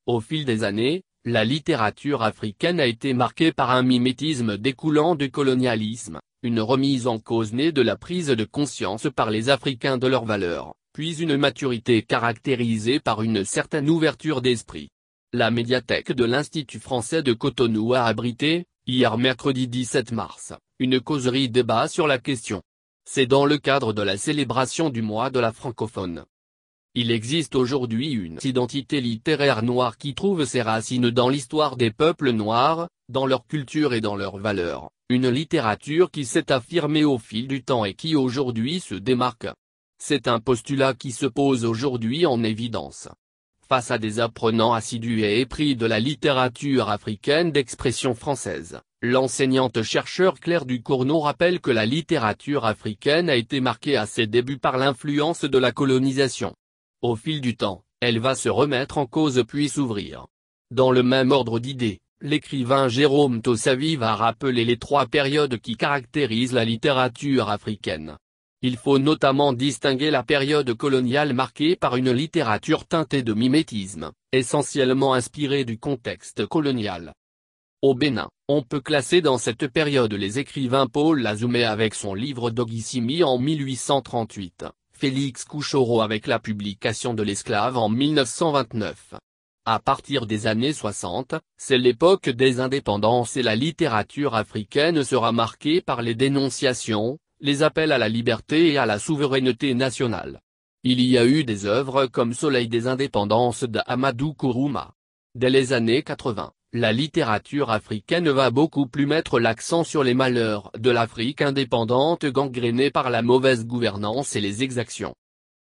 Au fil des années, la littérature africaine a été marquée par un mimétisme découlant du colonialisme, une remise en cause née de la prise de conscience par les Africains de leurs valeurs, puis une maturité caractérisée par une certaine ouverture d'esprit. La médiathèque de l'Institut français de Cotonou a abrité, hier mercredi 17 mars, une causerie débat sur la question. C'est dans le cadre de la célébration du mois de la francophone. Il existe aujourd'hui une identité littéraire noire qui trouve ses racines dans l'histoire des peuples noirs, dans leur culture et dans leurs valeurs, une littérature qui s'est affirmée au fil du temps et qui aujourd'hui se démarque. C'est un postulat qui se pose aujourd'hui en évidence. Face à des apprenants assidus et épris de la littérature africaine d'expression française, l'enseignante-chercheur Claire Ducournau rappelle que la littérature africaine a été marquée à ses débuts par l'influence de la colonisation. Au fil du temps, elle va se remettre en cause puis s'ouvrir. Dans le même ordre d'idées, l'écrivain Jérôme Tossavi va rappeler les trois périodes qui caractérisent la littérature africaine. Il faut notamment distinguer la période coloniale marquée par une littérature teintée de mimétisme, essentiellement inspirée du contexte colonial. Au Bénin, on peut classer dans cette période les écrivains Paul Lazumé avec son livre Dogissimi en 1838. Félix Couchoro avec la publication de l'Esclave en 1929. À partir des années 60, c'est l'époque des indépendances et la littérature africaine sera marquée par les dénonciations, les appels à la liberté et à la souveraineté nationale. Il y a eu des œuvres comme Soleil des indépendances d'Amadou Kourouma. Dès les années 80, la littérature africaine va beaucoup plus mettre l'accent sur les malheurs de l'Afrique indépendante gangrénée par la mauvaise gouvernance et les exactions.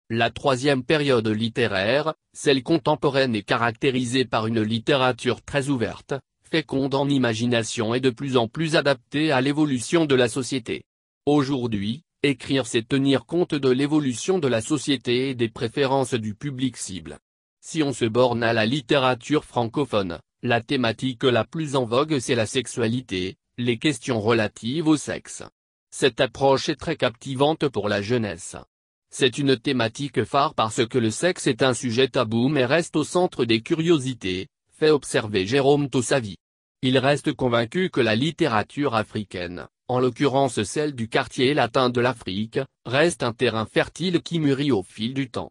La troisième période littéraire, celle contemporaine est caractérisée par une littérature très ouverte, féconde en imagination et de plus en plus adaptée à l'évolution de la société. Aujourd'hui, écrire c'est tenir compte de l'évolution de la société et des préférences du public cible. Si on se borne à la littérature francophone, la thématique la plus en vogue c'est la sexualité, les questions relatives au sexe. Cette approche est très captivante pour la jeunesse. C'est une thématique phare parce que le sexe est un sujet tabou mais reste au centre des curiosités, fait observer Jérôme Tossavi. Il reste convaincu que la littérature africaine, en l'occurrence celle du quartier latin de l'Afrique, reste un terrain fertile qui mûrit au fil du temps.